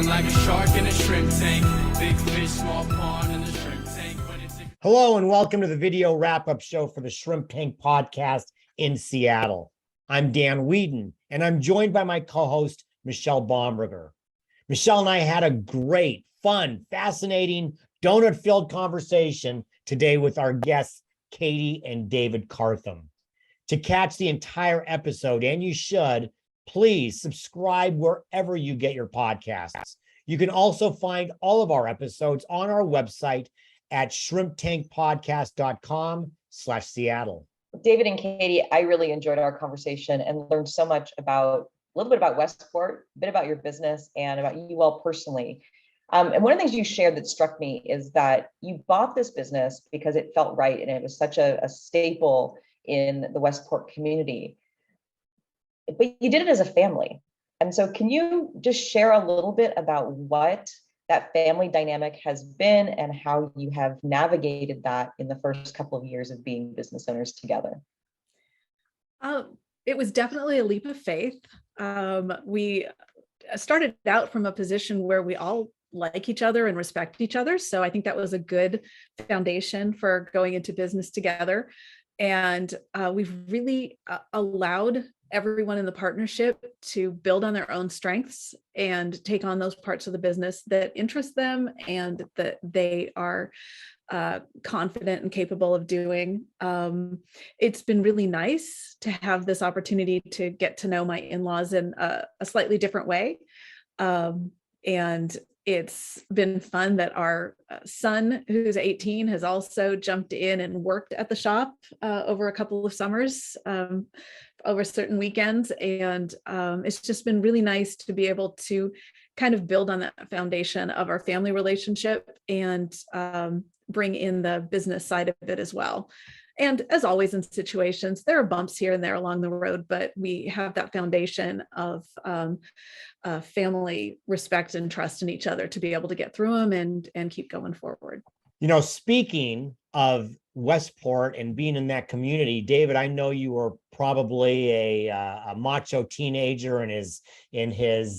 Feeling like a shark in a shrimp tank. Big fish, small pond in the shrimp tank. Hello and welcome to the video wrap-up show for the Shrimp Tank podcast in Seattle. I'm Dan Whedon, and I'm joined by my co-host, Michelle Baumberger. Michelle and I had a great, fun, fascinating, donut-filled conversation today with our guests, Katie and David Cartham. To catch the entire episode, and you should, please subscribe wherever you get your podcasts. You can also find all of our episodes on our website at shrimptankpodcast.com/Seattle. David and Katie, I really enjoyed our conversation and learned so much about a little bit about Westport, a bit about your business, and about you all personally. And one of the things you shared that struck me is that you bought this business because it felt right and it was such a staple in the Westport community. But you did it as a family. And so can you just share a little bit about what that family dynamic has been and how you have navigated that in the first couple of years of being business owners together? It was definitely a leap of faith. We started out from a position where we all like each other and respect each other. So I think that was a good foundation for going into business together. And we've really allowed everyone in the partnership to build on their own strengths and take on those parts of the business that interest them and that they are confident and capable of doing. It's been really nice to have this opportunity to get to know my in-laws in a slightly different way. And it's been fun that our son, who's 18, has also jumped in and worked at the shop over a couple of summers, over certain weekends. And it's just been really nice to be able to kind of build on that foundation of our family relationship and bring in the business side of it as well. And as always in situations, there are bumps here and there along the road, but we have that foundation of family respect and trust in each other to be able to get through them and keep going forward. You know, speaking of Westport and being in that community, David, I know you were probably a macho teenager in his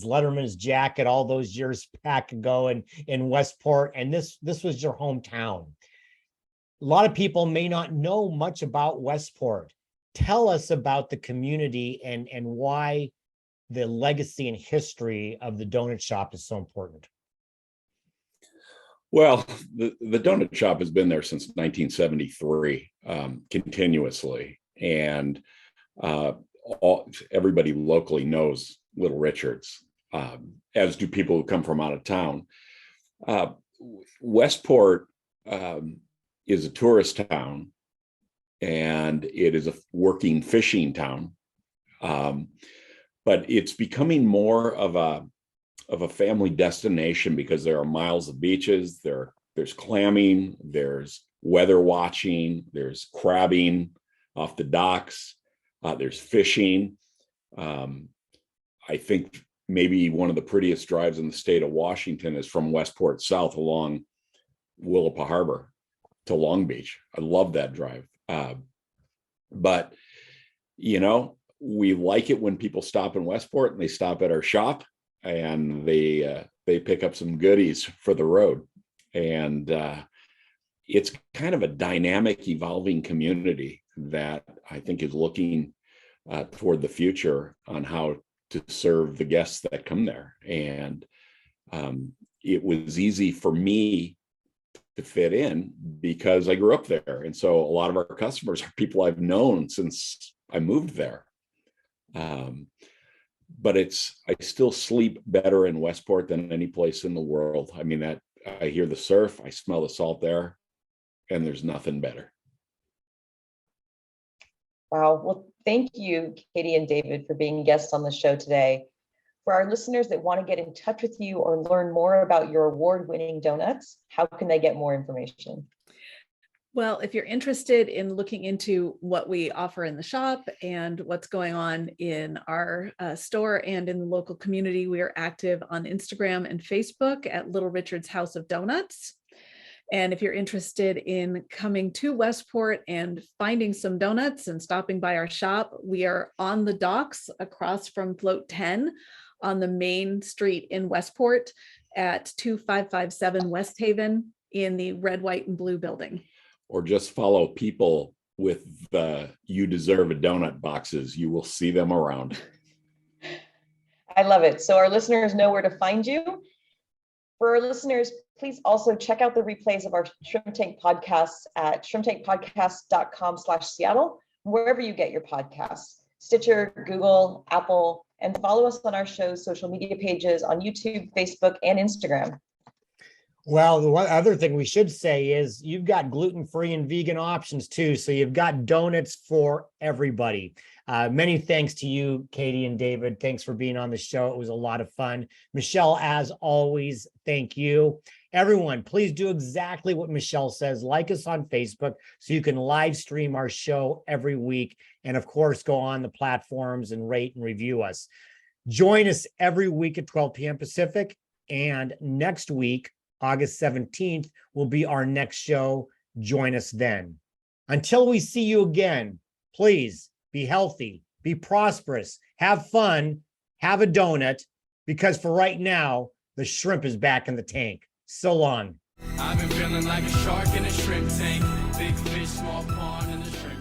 Letterman's jacket all those years back ago in Westport, and this was your hometown. A lot of people may not know much about Westport. Tell us about the community and why the legacy and history of the donut shop is so important. Well, the donut shop has been there since 1973, continuously. And everybody locally knows Little Richard's, as do people who come from out of town. Westport is a tourist town, and it is a working fishing town. But it's becoming more of a family destination because there are miles of beaches, there's clamming, there's weather watching, there's crabbing off the docks, there's fishing. I think maybe one of the prettiest drives in the state of Washington is from Westport south along Willapa Harbor to Long Beach. I love that drive. But, you know, we like it when people stop in Westport and they stop at our shop and they pick up some goodies for the road. And it's kind of a dynamic, evolving community that I think is looking toward the future on how to serve the guests that come there. And it was easy for me to fit in because I grew up there. And so a lot of our customers are people I've known since I moved there. But I still sleep better in Westport than any place in the world. I mean, I hear the surf, I smell the salt there, and there's nothing better. Wow. Well, thank you, Katie and David, for being guests on the show today. For our listeners that want to get in touch with you or learn more about your award-winning donuts, how can they get more information? Well, if you're interested in looking into what we offer in the shop and what's going on in our store and in the local community, we are active on Instagram and Facebook at Little Richard's House of Donuts. And if you're interested in coming to Westport and finding some donuts and stopping by our shop, we are on the docks across from Float 10 on the main street in Westport at 2557 West Haven in the red, white, and blue building. Or just follow people with the "you deserve a donut" boxes. You will see them around. I love it. So our listeners know where to find you. For our listeners, please also check out the replays of our Shrimp Tank podcasts at shrimptankpodcast.com/Seattle, wherever you get your podcasts, Stitcher, Google, Apple, and follow us on our show's social media pages on YouTube, Facebook, and Instagram. Well, the one other thing we should say is you've got gluten-free and vegan options too. So you've got donuts for everybody. Many thanks to you, Katie and David. Thanks for being on the show. It was a lot of fun. Michelle, as always, thank you. Everyone, please do exactly what Michelle says. Like us on Facebook so you can live stream our show every week. And of course, go on the platforms and rate and review us. Join us every week at 12 p.m. Pacific. And next week, August 17th, will be our next show. Join us then. Until we see you again, please be healthy, be prosperous, have fun, have a donut, because for right now, the shrimp is back in the tank. So long. I've been feeling like a shark in a shrimp tank. Big fish, small pond in the shrimp